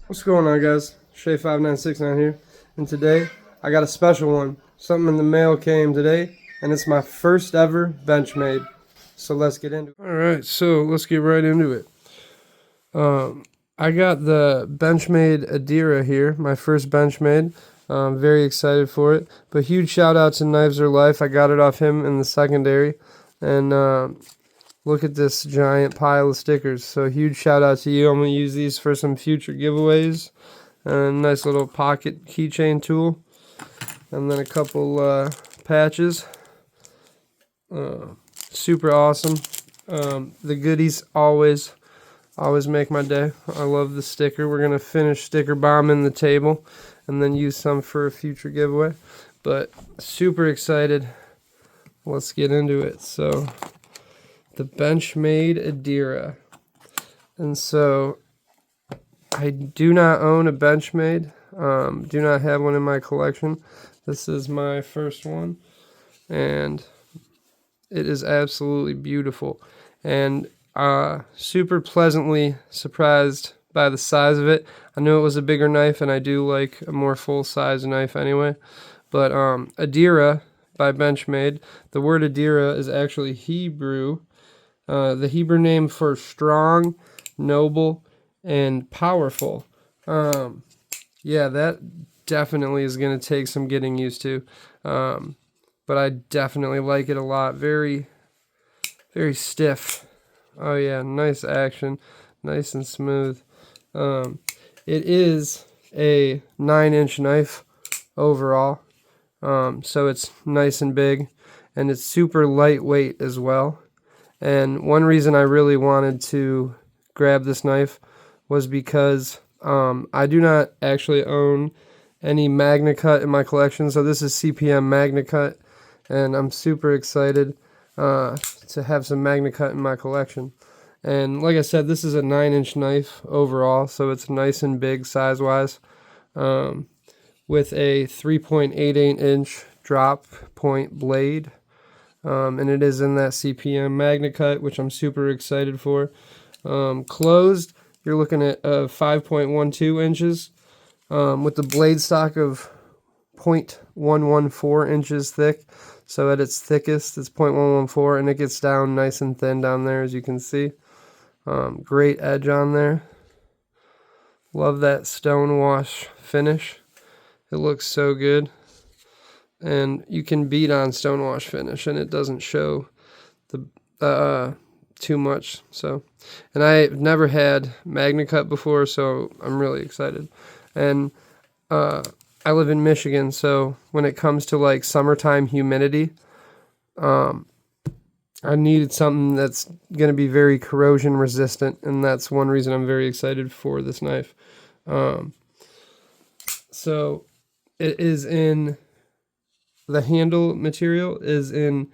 What's going on, guys? Shay5969 here, and today I got a special one. Something in the mail came today, and it's my first ever Benchmade. So let's get into it. Alright, so let's get right into it. I got the Benchmade Adira here, my first Benchmade. I'm very excited for it. But huge shout out to Knives Are Life. I got it off him in the secondary, and look at this giant pile of stickers. So huge shout out to you. I'm going to use these for some future giveaways. A nice little pocket keychain tool. And then a couple patches. Super awesome. The goodies always make my day. I love the sticker. We're going to finish sticker bombing the table and then use some for a future giveaway. But super excited. Let's get into it. So the Benchmade Adira. And so I do not own a Benchmade. Do not have one in my collection. This is my first one, and it is absolutely beautiful. And super pleasantly surprised by the size of it. I knew it was a bigger knife, and I do like a more full-size knife anyway. But Adira by Benchmade. The word Adira is actually Hebrew. The Hebrew name for strong, noble, and powerful. Yeah, that definitely is going to take some getting used to. But I definitely like it a lot. Very, very stiff. Oh yeah, nice action. Nice and smooth. It is a 9-inch knife overall. So it's nice and big. And it's super lightweight as well. And one reason I really wanted to grab this knife was because I do not actually own any magnacut in my collection. So this is CPM magnacut, and I'm super excited to have some magnacut in my collection. And like I said, this is a 9-inch knife overall, so it's nice and big size-wise, with a 3.88-inch drop point blade. And it is in that CPM magnacut, which I'm super excited for. Closed, you're looking at 5.12 inches, with the blade stock of 0.114 inches thick. So at its thickest, it's 0.114, and it gets down nice and thin down there, as you can see. Great edge on there. Love that stone wash finish. It looks so good. And you can beat on stonewash finish, and it doesn't show the too much. So, and I've never had magnacut before, so I'm really excited. And I live in Michigan, so when it comes to like summertime humidity, I needed something that's going to be very corrosion resistant, and that's one reason I'm very excited for this knife. So it is in. The handle material is in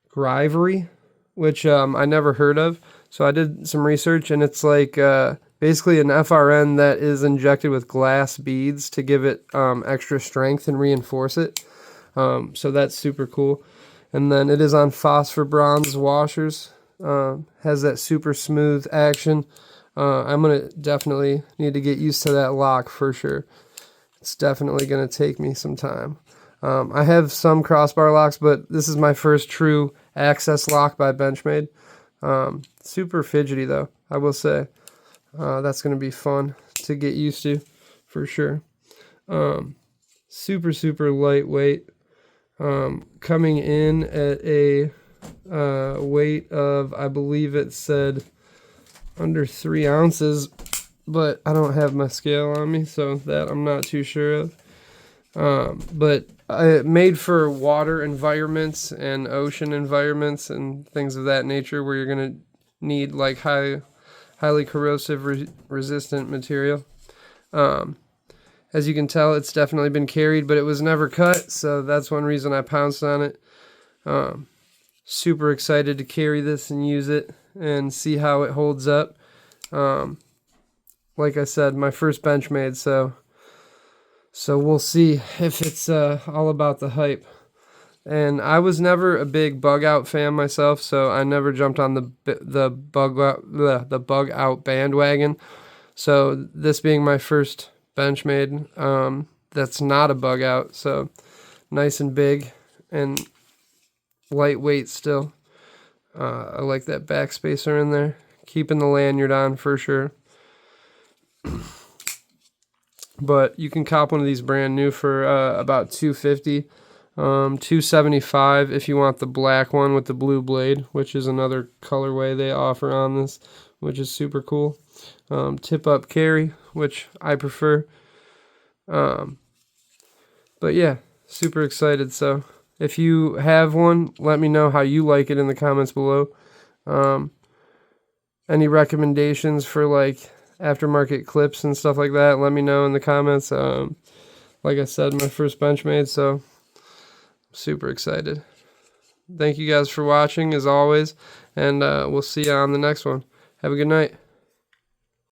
Grivery, which I never heard of. So I did some research, and it's like basically an FRN that is injected with glass beads to give it extra strength and reinforce it. So that's super cool. And then it is on phosphor bronze washers. Has that super smooth action. I'm going to definitely need to get used to that lock for sure. It's definitely going to take me some time. I have some crossbar locks, but this is my first true access lock by Benchmade. Super fidgety though, I will say. That's going to be fun to get used to for sure. Super, super lightweight. Coming in at a weight of, I believe it said under 3 ounces, but I don't have my scale on me, so that I'm not too sure of. But made for water environments and ocean environments and things of that nature, where you're going to need like highly corrosive resistant material. As you can tell, it's definitely been carried, but it was never cut, so that's one reason I pounced on it. Super excited to carry this and use it and see how it holds up. Like I said, my first Benchmade, so we'll see if it's all about the hype. And I was never a big bug out fan myself, so I never jumped on the bug out bandwagon. So this being my first Benchmade, that's not a bug out. So nice and big and lightweight still. I like that back spacer in there. Keeping the lanyard on for sure. But you can cop one of these brand new for about $250, $275 if you want the black one with the blue blade, which is another colorway they offer on this, which is super cool. Tip up carry, which I prefer. But yeah, super excited. So if you have one, let me know how you like it in the comments below. Any recommendations for like aftermarket clips and stuff like that, let me know in the comments. Like I said, my first Benchmade, so super excited. Thank you guys for watching as always, and we'll see you on the next one. Have a good night.